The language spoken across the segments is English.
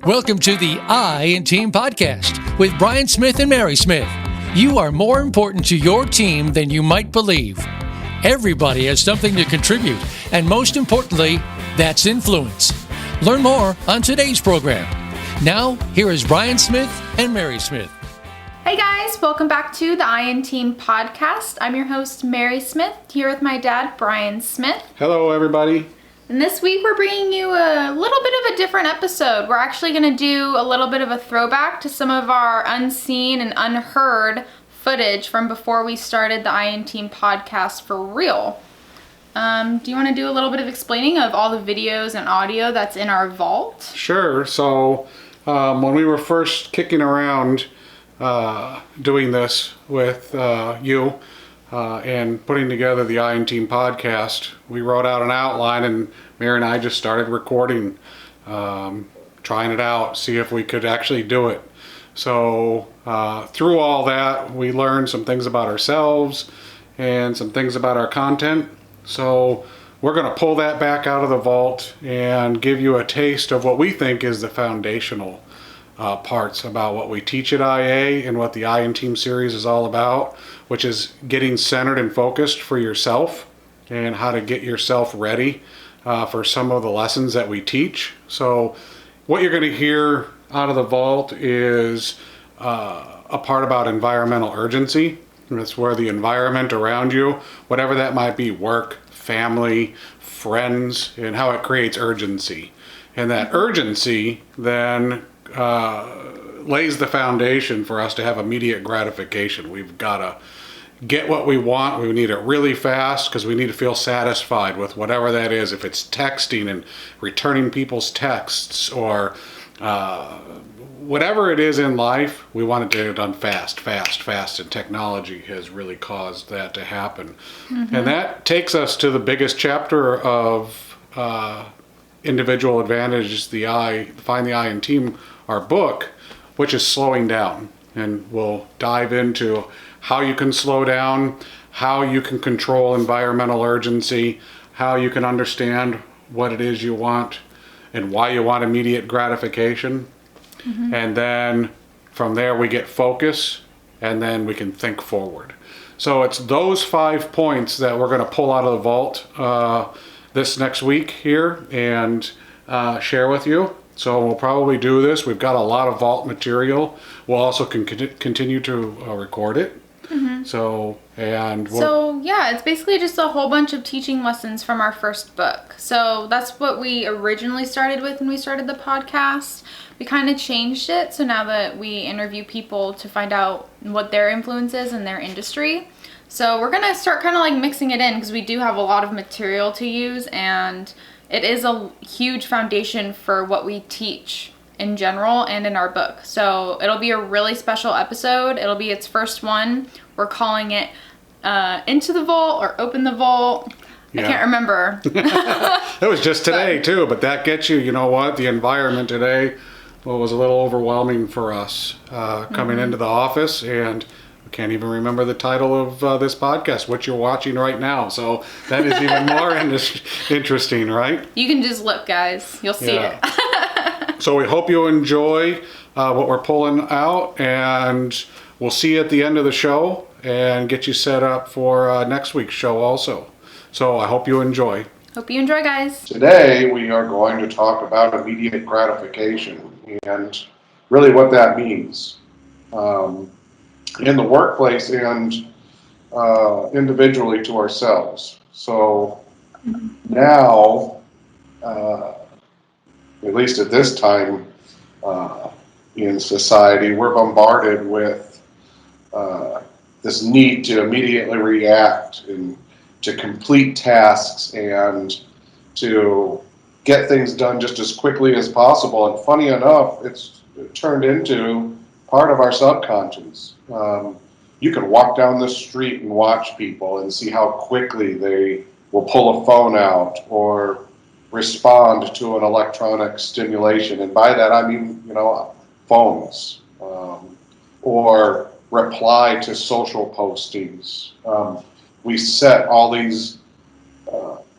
Welcome to the I in Team podcast with Brian Smith and Mary Smith. You are more important to your team than you might believe. Everybody has something to contribute, and most importantly, that's influence. Learn more on today's program. Now, here is Brian Smith and Mary Smith. Hey guys, welcome back to the I in Team podcast. I'm your host, Mary Smith, here with my dad, Brian Smith. Hello, everybody. And this week we're bringing you a little bit of a different episode. We're actually going to do a little bit of a throwback to some of our unseen and unheard footage from before we started the I in Team podcast for real. Do you want to do a little bit of explaining of all the videos and audio that's in our vault? Sure. So when we were first kicking around doing this with you and putting together the I in Team podcast, we wrote out an outline and Mary and I just started recording, trying it out, see if we could actually do it. So through all that, we learned some things about ourselves and some things about our content. So we're going to pull that back out of the vault and give you a taste of what we think is the foundational parts about what we teach at IA and what the I in Team series is all about, which is getting centered and focused for yourself and how to get yourself ready for some of the lessons that we teach. So what you're going to hear out of the vault is a part about environmental urgency. And that's where the environment around you, whatever that might be, work, family, friends, and how it creates urgency. And that urgency then lays the foundation for us to have immediate gratification. We've got to get what we want. We need it really fast because we need to feel satisfied with whatever that is. If it's texting and returning people's texts or whatever it is in life, we want it to get done fast. And technology has really caused that to happen. Mm-hmm. And that takes us to the biggest chapter of individual advantage, Find the I in Team, our book, which is slowing down. And we'll dive into how you can slow down, how you can control environmental urgency, how you can understand what it is you want and why you want immediate gratification. Mm-hmm. And then from there we get focus and then we can think forward. So it's those 5 points that we're going to pull out of the vault this next week here and share with you. So we'll probably do this. We've got a lot of vault material. We'll also continue to record it. Mm-hmm. So it's basically just a whole bunch of teaching lessons from our first book. So that's what we originally started with when we started the podcast. We kind of changed it. So now that we interview people to find out what their influence is in their industry. So we're going to start kind of like mixing it in because we do have a lot of material to use and it is a huge foundation for what we teach in general and in our book. So it'll be a really special episode. It'll be its first one. We're calling it Into the Vault or Open the Vault. Yeah. I can't remember. It was just today too, but that gets you know what? The environment today was a little overwhelming for us coming into the office, and we can't even remember the title of this podcast, what you're watching right now. So that is even more interesting, right? You can just look, guys. You'll see it. So we hope you enjoy what we're pulling out, and we'll see you at the end of the show and get you set up for next week's show also. So I hope you enjoy. Hope you enjoy, guys. Today we are going to talk about immediate gratification and really what that means in the workplace and individually to ourselves. So now, at least at this time in society, we're bombarded with this need to immediately react and to complete tasks and to get things done just as quickly as possible. And funny enough, it's turned into part of our subconscious. You can walk down the street and watch people and see how quickly they will pull a phone out or respond to an electronic stimulation. And by that, I mean, phones or reply to social postings. We set all these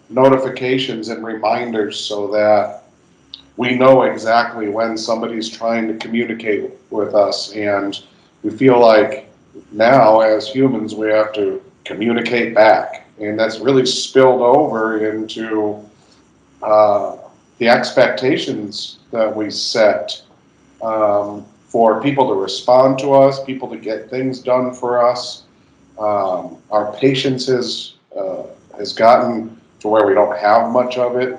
notifications and reminders so that we know exactly when somebody's trying to communicate with us, and we feel like now as humans we have to communicate back, and that's really spilled over into the expectations that we set for people to respond to us, people to get things done for us. Our patience has gotten to where we don't have much of it,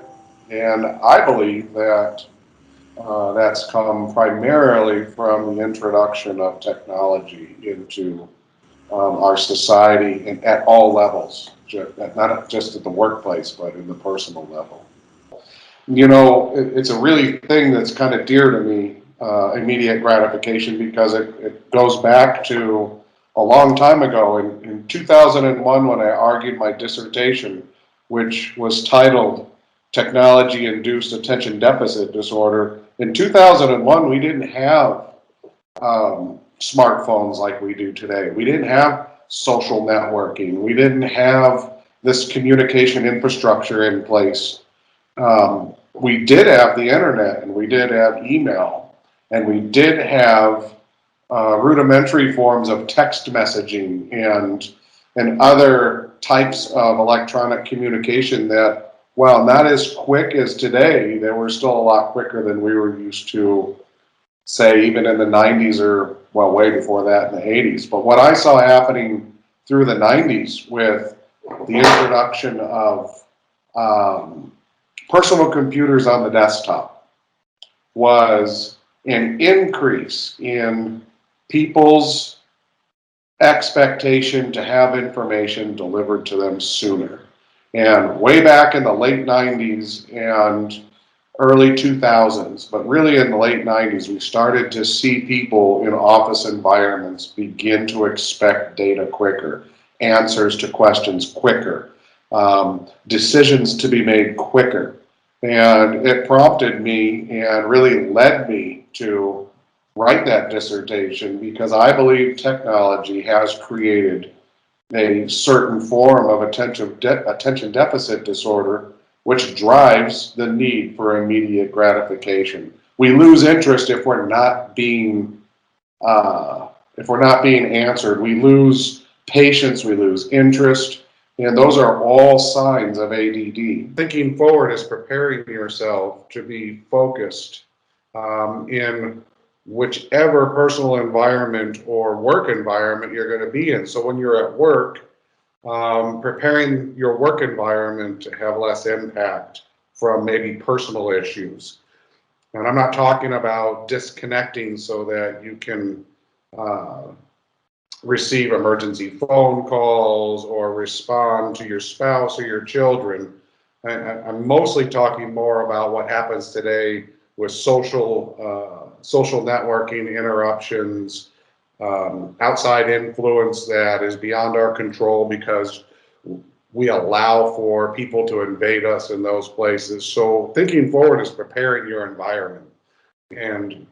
and I believe that that's come primarily from the introduction of technology into our society and at all levels, not just at the workplace, but in the personal level. You know, it's a really thing that's kind of dear to me, immediate gratification, because it goes back to a long time ago. In 2001, when I argued my dissertation, which was titled Technology-Induced Attention Deficit Disorder, in 2001, we didn't have smartphones like we do today. We didn't have social networking. We didn't have this communication infrastructure in place. We did have the internet, and we did have email, and we did have rudimentary forms of text messaging and other types of electronic communication that, while not as quick as today, they were still a lot quicker than we were used to, say, even in the 90s, or, well, way before that in the 80s. But what I saw happening through the 90s with the introduction of personal computers on the desktop was an increase in people's expectation to have information delivered to them sooner. And way back in the late 90s and early 2000s, but really in the late 90s, we started to see people in office environments begin to expect data quicker, answers to questions quicker, decisions to be made quicker. And it prompted me and really led me to write that dissertation, because I believe technology has created a certain form of attention deficit disorder, which drives the need for immediate gratification. We lose interest if we're not being answered. We lose patience. We lose interest. And those are all signs of ADD. Thinking forward is preparing yourself to be focused in whichever personal environment or work environment you're going to be in. So when you're at work, preparing your work environment to have less impact from maybe personal issues. And I'm not talking about disconnecting so that you can receive emergency phone calls or respond to your spouse or your children. I'm mostly talking more about what happens today with social networking interruptions, outside influence that is beyond our control because we allow for people to invade us in those places. So thinking forward is preparing your environment. And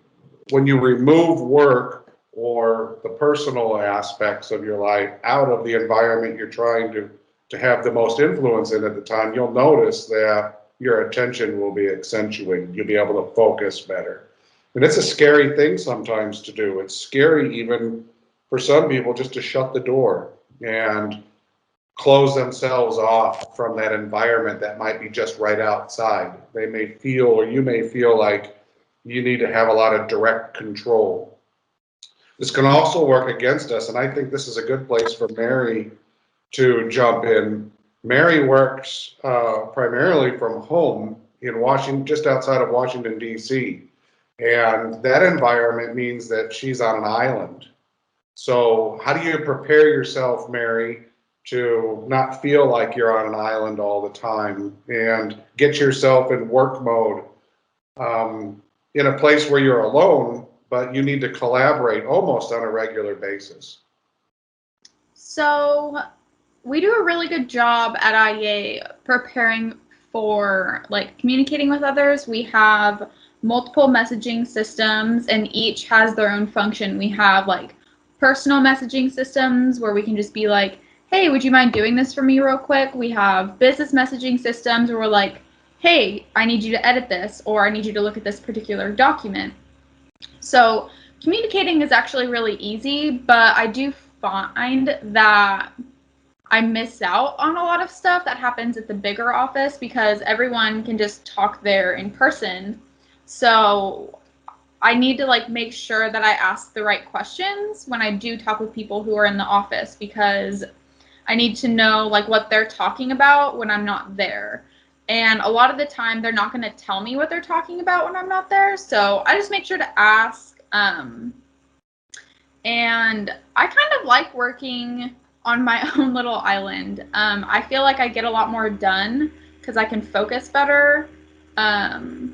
when you remove work or the personal aspects of your life out of the environment you're trying to have the most influence in at the time, you'll notice that your attention will be accentuated. You'll be able to focus better. And it's a scary thing sometimes to do. It's scary even for some people just to shut the door and close themselves off from that environment that might be just right outside. They may feel, or you may feel like you need to have a lot of direct control. This can also work against us, and I think this is a good place for Mary to jump in. Mary works primarily from home in Washington, just outside of Washington, D.C., and that environment means that she's on an island. So how do you prepare yourself, Mary, to not feel like you're on an island all the time and get yourself in work mode in a place where you're alone, but you need to collaborate almost on a regular basis? So we do a really good job at IEA preparing for like communicating with others. We have multiple messaging systems and each has their own function. We have like personal messaging systems where we can just be like, hey, would you mind doing this for me real quick? We have business messaging systems where we're like, hey, I need you to edit this, or I need you to look at this particular document. So communicating is actually really easy, but I do find that I miss out on a lot of stuff that happens at the bigger office because everyone can just talk there in person. So I need to like make sure that I ask the right questions when I do talk with people who are in the office, because I need to know like what they're talking about when I'm not there. And a lot of the time they're not going to tell me what they're talking about when I'm not there. So I just make sure to ask. And I kind of like working on my own little island. I feel like I get a lot more done because I can focus better. And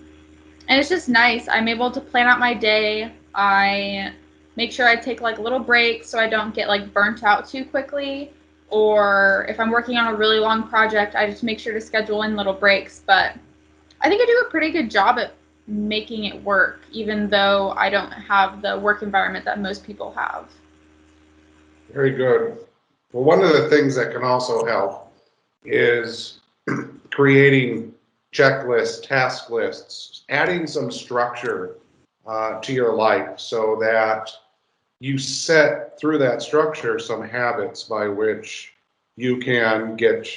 it's just nice. I'm able to plan out my day. I make sure I take like little breaks so I don't get like burnt out too quickly. Or if I'm working on a really long project, I just make sure to schedule in little breaks. But I think I do a pretty good job at making it work, even though I don't have the work environment that most people have. Very good. Well, one of the things that can also help is creating checklists, task lists, adding some structure to your life so that you set through that structure some habits by which you can get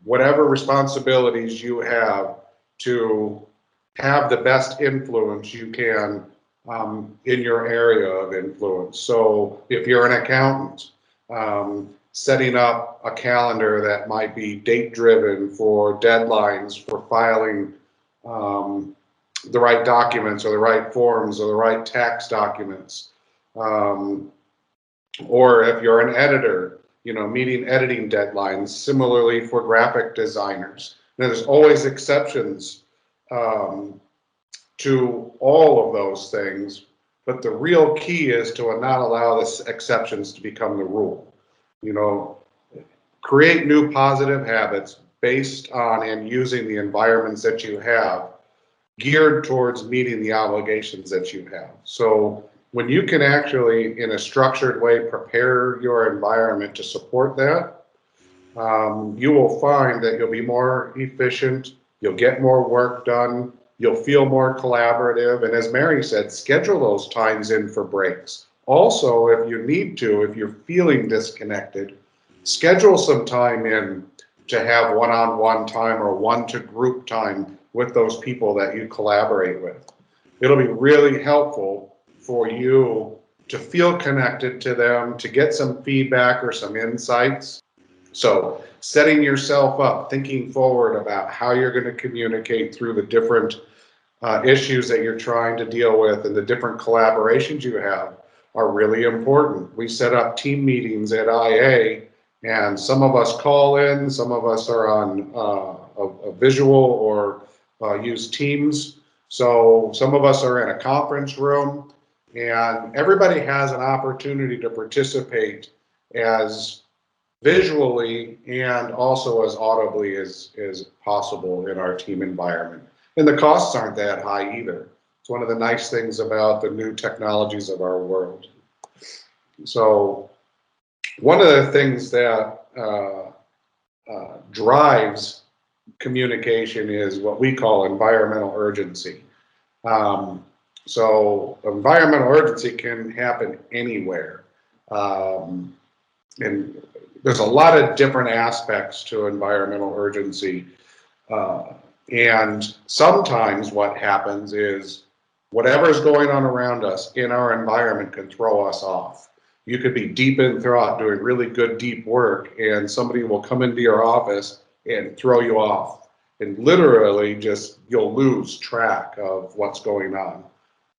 whatever responsibilities you have to have the best influence you can in your area of influence. So if you're an accountant, setting up a calendar that might be date driven for deadlines for filing the right documents or the right forms or the right tax documents. Or if you're an editor, meeting editing deadlines. Similarly for graphic designers. Now, there's always exceptions to all of those things, but the real key is to not allow the exceptions to become the rule. Create new positive habits based on and using the environments that you have, geared towards meeting the obligations that you have. So when you can actually, in a structured way, prepare your environment to support that, you will find that you'll be more efficient, you'll get more work done, you'll feel more collaborative, and as Mary said, schedule those times in for breaks. Also, if you need to, if you're feeling disconnected, schedule some time in to have one-on-one time or one-to-group time with those people that you collaborate with. It'll be really helpful for you to feel connected to them, to get some feedback or some insights. So setting yourself up, thinking forward about how you're going to communicate through the different issues that you're trying to deal with and the different collaborations you have are really important. We set up team meetings at IA, and some of us call in, some of us are on a visual or use Teams. So some of us are in a conference room, and everybody has an opportunity to participate as visually and also as audibly as possible in our team environment. And the costs aren't that high either. It's one of the nice things about the new technologies of our world. So one of the things that drives communication is what we call environmental urgency. So environmental urgency can happen anywhere. And there's a lot of different aspects to environmental urgency. And sometimes what happens is whatever's going on around us in our environment can throw us off. You could be deep in thought doing really good deep work, and somebody will come into your office and throw you off. And literally just you'll lose track of what's going on.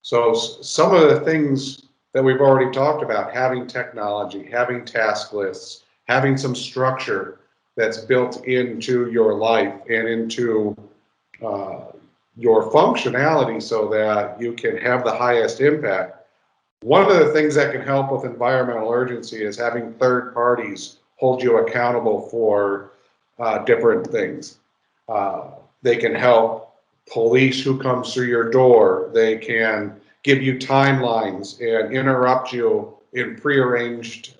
So some of the things that we've already talked about, having technology, having task lists, having some structure that's built into your life and into your functionality so that you can have the highest impact. One of the things that can help with environmental urgency is having third parties hold you accountable for different things. They can help police who comes through your door. They can give you timelines and interrupt you in prearranged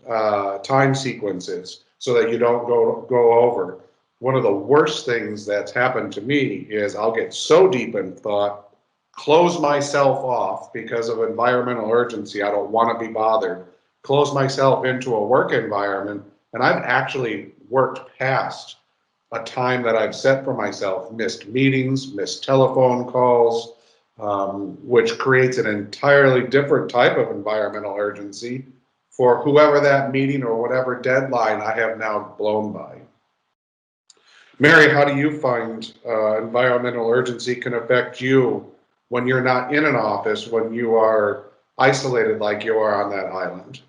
time sequences so that you don't go over. one of the worst things that's happened to me is I'll get so deep in thought, close myself off because of environmental urgency. I don't want to be bothered. Close myself into a work environment, and I've actually worked past a time that I've set for myself, missed meetings, missed telephone calls, which creates an entirely different type of environmental urgency for whoever that meeting or whatever deadline I have now blown by. Mary, how do you find environmental urgency can affect you when you're not in an office, when you are isolated like you are on that island?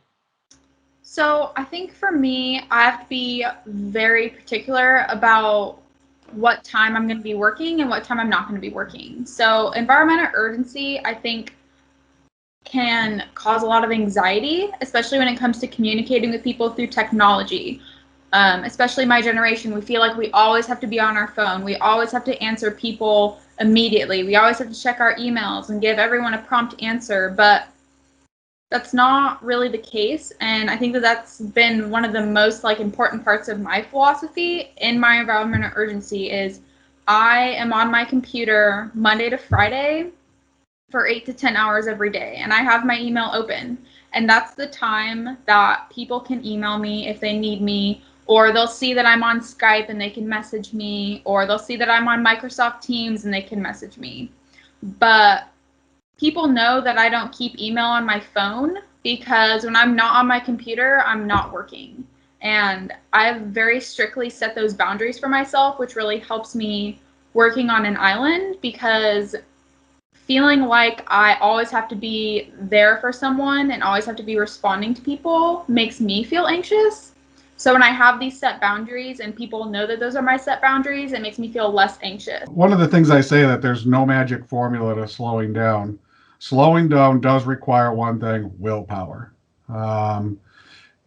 So I think for me, I have to be very particular about what time I'm going to be working and what time I'm not going to be working. So environmental urgency, I think, can cause a lot of anxiety, especially when it comes to communicating with people through technology. Especially my generation, we feel like we always have to be on our phone. We always have to answer people immediately. We always have to check our emails and give everyone a prompt answer. But that's not really the case, and I think that that's been one of the most important parts of my philosophy in my environmental urgency is I am on my computer Monday to Friday for 8 to 10 hours every day, and I have my email open, and that's the time that people can email me if they need me, or they'll see that I'm on Skype and they can message me, or they'll see that I'm on Microsoft Teams and they can message me. But people know that I don't keep email on my phone because when I'm not on my computer, I'm not working. And I've very strictly set those boundaries for myself, which really helps me working on an island, because feeling like I always have to be there for someone and always have to be responding to people makes me feel anxious. So when I have these set boundaries and people know that those are my set boundaries, it makes me feel less anxious. One of the things I say that there's no magic formula to slowing down. Slowing down does require one thing: willpower. Um,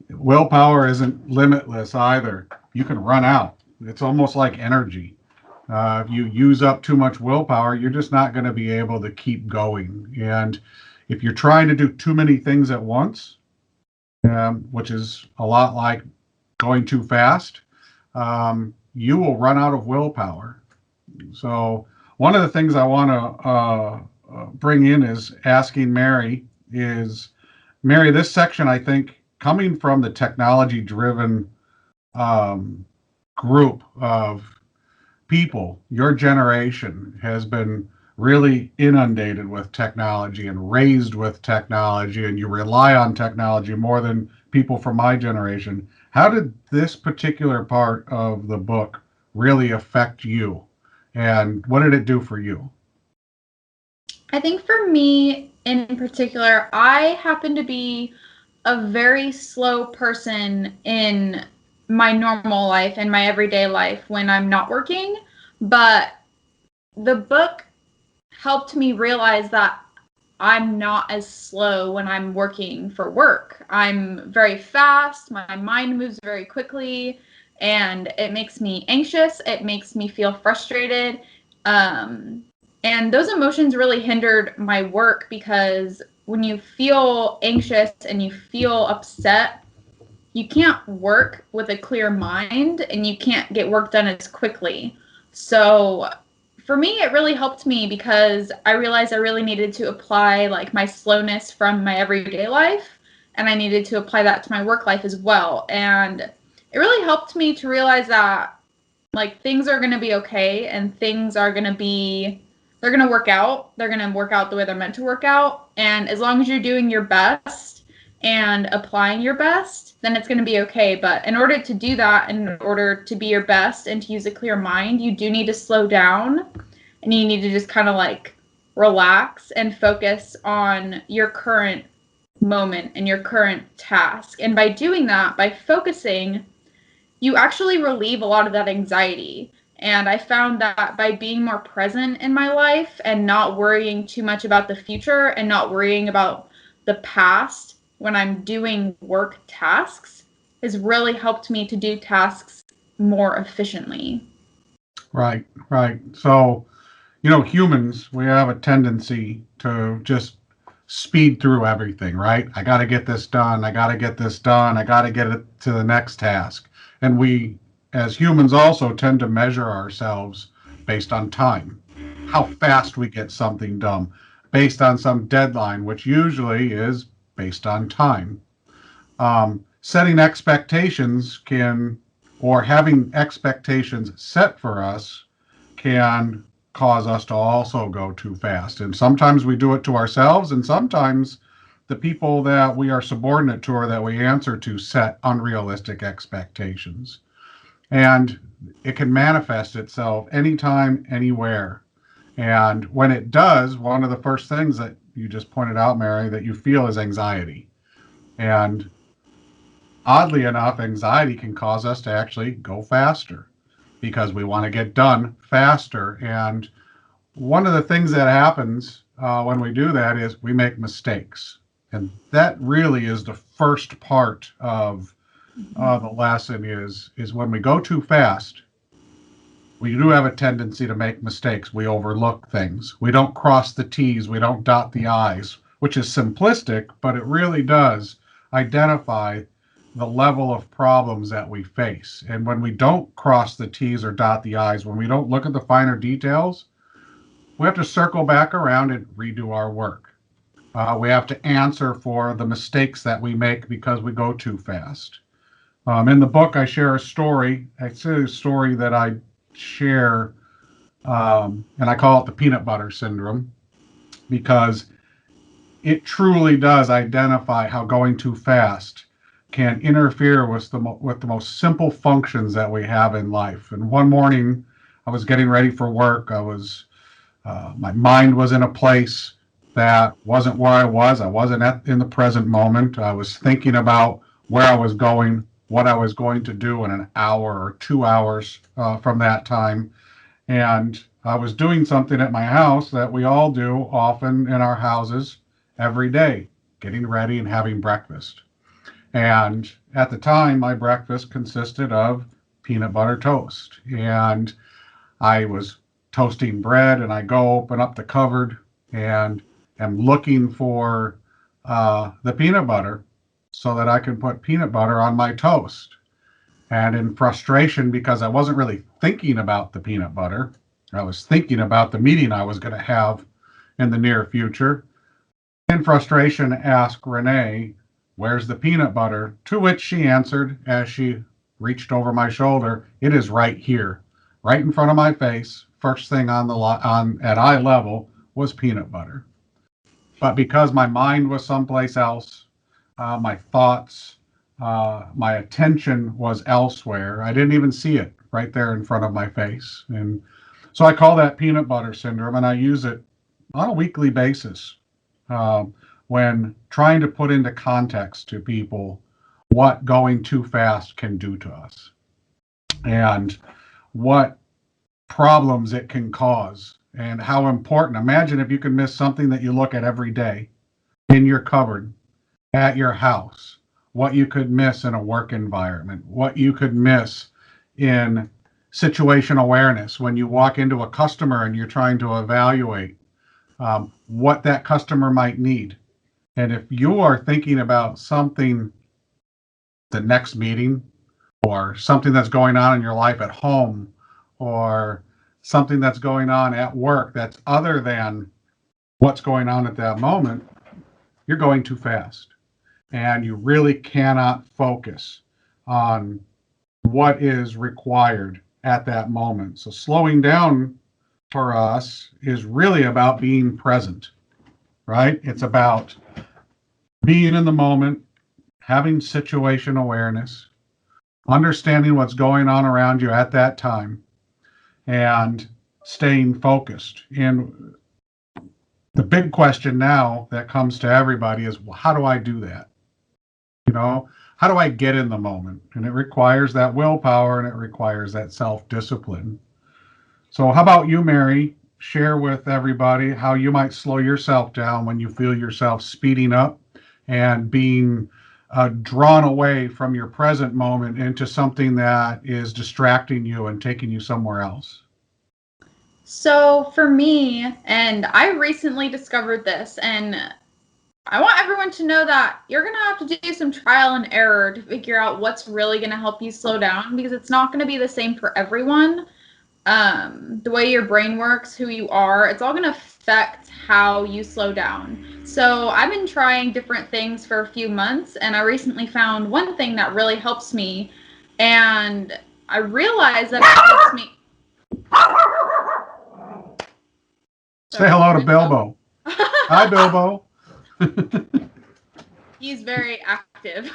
Willpower isn't limitless either. You can run out. It's almost like energy. If you use up too much willpower, you're just not going to be able to keep going. And if you're trying to do too many things at once, which is a lot like going too fast, you will run out of willpower. So one of the things I want to bring in is asking Mary is, Mary, this section, I think, coming from the technology-driven group of people, your generation has been really inundated with technology and raised with technology, and you rely on technology more than people from my generation. How did this particular part of the book really affect you? And what did it do for you? I think for me in particular, I happen to be a very slow person in my normal life and my everyday life when I'm not working. But the book helped me realize that I'm not as slow when I'm working for work. I'm very fast, my mind moves very quickly, and it makes me anxious, it makes me feel frustrated. And those emotions really hindered my work, because when you feel anxious and you feel upset, you can't work with a clear mind and you can't get work done as quickly. So for me, it really helped me because I realized I really needed to apply my slowness from my everyday life, and I needed to apply that to my work life as well. And it really helped me to realize that things are going to be okay, and things are going to be, they're going to work out. They're going to work out the way they're meant to work out. And as long as you're doing your best and applying your best, then it's going to be okay. But in order to do that, in order to be your best and to use a clear mind, you do need to slow down, and you need to just kind of relax and focus on your current moment and your current task. And by doing that, by focusing, you actually relieve a lot of that anxiety. And I found that by being more present in my life and not worrying too much about the future and not worrying about the past when I'm doing work tasks has really helped me to do tasks more efficiently. Right, right. So, humans, we have a tendency to just speed through everything, right? I got to get this done. I got to get this done. I got to get it to the next task. And we as humans also tend to measure ourselves based on time, how fast we get something done, based on some deadline, which usually is based on time. Setting expectations or having expectations set for us can cause us to also go too fast. And sometimes we do it to ourselves, and sometimes the people that we are subordinate to or that we answer to set unrealistic expectations. And it can manifest itself anytime, anywhere. And when it does, one of the first things that you just pointed out, Mary, that you feel is anxiety. And oddly enough, anxiety can cause us to actually go faster because we want to get done faster. And one of the things that happens when we do that is we make mistakes. And that really is the first part of the lesson is when we go too fast, we do have a tendency to make mistakes. We overlook things. We don't cross the T's. We don't dot the I's, which is simplistic, but it really does identify the level of problems that we face. And when we don't cross the T's or dot the I's, when we don't look at the finer details, we have to circle back around and redo our work. We have to answer for the mistakes that we make because we go too fast. In the book, I share a story. It's a story that I share, and I call it the peanut butter syndrome, because it truly does identify how going too fast can interfere with the most simple functions that we have in life. And one morning, I was getting ready for work. My mind was in a place that wasn't where I was. I wasn't in the present moment. I was thinking about where I was going, what I was going to do in an hour or 2 hours from that time. And I was doing something at my house that we all do often in our houses every day, getting ready and having breakfast. And at the time, my breakfast consisted of peanut butter toast. And I was toasting bread, and I go open up the cupboard and am looking for the peanut butter so that I can put peanut butter on my toast. And in frustration, because I wasn't really thinking about the peanut butter, I was thinking about the meeting I was going to have in the near future. In frustration, asked Renee, "Where's the peanut butter?" To which she answered as she reached over my shoulder, "It is right here, right in front of my face. First thing at eye level was peanut butter." But because my mind was someplace else, my thoughts, my attention was elsewhere, I didn't even see it right there in front of my face. And so I call that peanut butter syndrome, and I use it on a weekly basis when trying to put into context to people what going too fast can do to us and what problems it can cause and how important. Imagine if you could miss something that you look at every day in your cupboard, at your house, what you could miss in a work environment, what you could miss in situation awareness when you walk into a customer and you're trying to evaluate what that customer might need. And if you are thinking about something, the next meeting, or something that's going on in your life at home, or something that's going on at work that's other than what's going on at that moment, you're going too fast. And you really cannot focus on what is required at that moment. So slowing down for us is really about being present, right? It's about being in the moment, having situation awareness, understanding what's going on around you at that time, and staying focused. And the big question now that comes to everybody is, well, how do I do that? How do I get in the moment? And it requires that willpower, and it requires that self-discipline. So how about you, Mary? Share with everybody how you might slow yourself down when you feel yourself speeding up and being drawn away from your present moment into something that is distracting you and taking you somewhere else. So for me, and I recently discovered this, and I want everyone to know that you're going to have to do some trial and error to figure out what's really going to help you slow down, because it's not going to be the same for everyone. The way your brain works, who you are, it's all going to affect how you slow down. So I've been trying different things for a few months, and I recently found one thing that really helps me, and I realized that it helps me. Say hello to Bilbo. Hi, Bilbo. He's very active.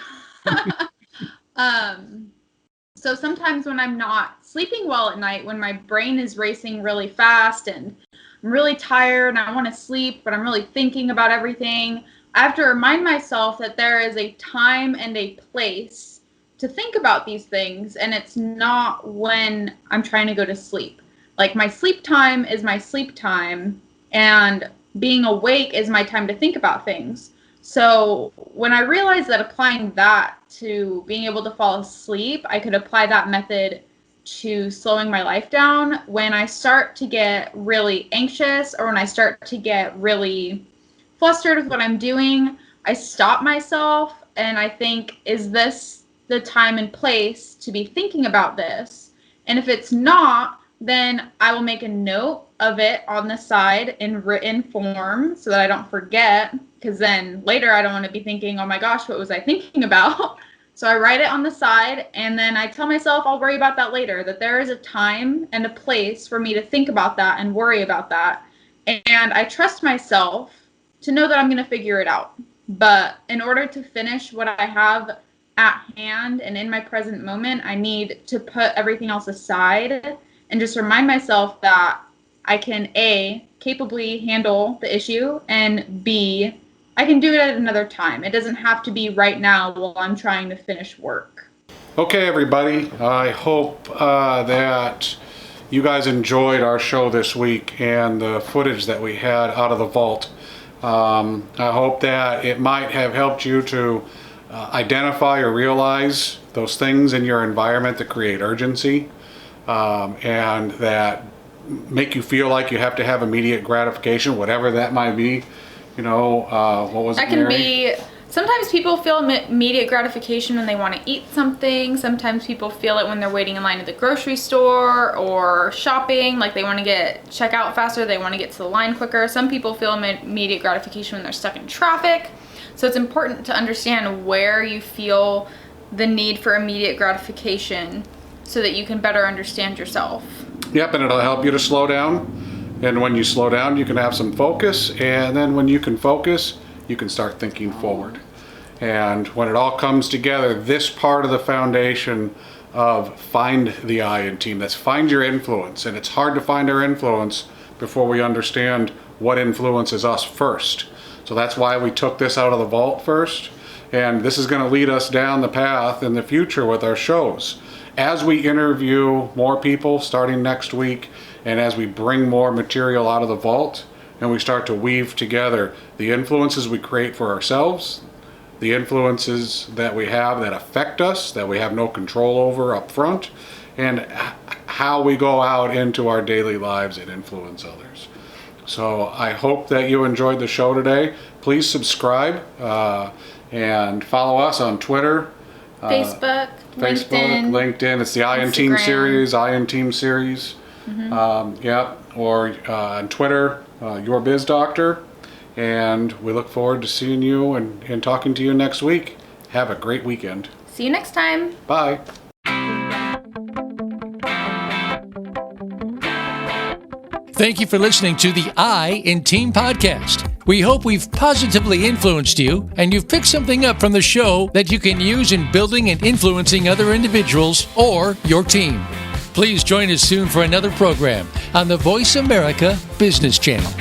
So sometimes when I'm not sleeping well at night, when my brain is racing really fast and I'm really tired and I want to sleep, but I'm really thinking about everything, I have to remind myself that there is a time and a place to think about these things, and it's not when I'm trying to go to sleep. Like, my sleep time is my sleep time, and being awake is my time to think about things. So when I realized that applying that to being able to fall asleep, I could apply that method to slowing my life down. When I start to get really anxious, or when I start to get really flustered with what I'm doing, I stop myself and I think, is this the time and place to be thinking about this? And if it's not, then I will make a note of it on the side in written form so that I don't forget, because then later I don't want to be thinking, oh my gosh, what was I thinking about? So I write it on the side, and then I tell myself I'll worry about that later, that there is a time and a place for me to think about that and worry about that. And I trust myself to know that I'm going to figure it out. But in order to finish what I have at hand and in my present moment, I need to put everything else aside and just remind myself that I can, A, capably handle the issue, and B, I can do it at another time. It doesn't have to be right now while I'm trying to finish work. Okay, everybody. I hope that you guys enjoyed our show this week and the footage that we had out of the vault. I hope that it might have helped you to identify or realize those things in your environment that create urgency, and that make you feel like you have to have immediate gratification, whatever that might be. You know, what was it, That can Mary? be, sometimes people feel immediate gratification when they want to eat something. Sometimes people feel it when they're waiting in line at the grocery store or shopping, like they want to check out faster, they want to get to the line quicker. Some people feel immediate gratification when they're stuck in traffic. So it's important to understand where you feel the need for immediate gratification so that you can better understand yourself. Yep, and it'll help you to slow down. And when you slow down, you can have some focus. And then when you can focus, you can start thinking forward. And when it all comes together, this part of the foundation of find the I in team, that's find your influence. And it's hard to find our influence before we understand what influences us first. So that's why we took this out of the vault first. And this is going to lead us down the path in the future with our shows. As we interview more people starting next week, and as we bring more material out of the vault, and we start to weave together the influences we create for ourselves, the influences that we have that affect us, that we have no control over up front, and how we go out into our daily lives and influence others. So I hope that you enjoyed the show today. Please subscribe and follow us on Twitter, Facebook, LinkedIn. It's the I in Team Instagram. series, I in Team series. Or on Twitter, Your Biz Doctor. And we look forward to seeing you and talking to you next week. Have a great weekend. See you next time. Bye. Thank you for listening to the I in Team podcast. We hope we've positively influenced you and you've picked something up from the show that you can use in building and influencing other individuals or your team. Please join us soon for another program on the Voice America Business Channel.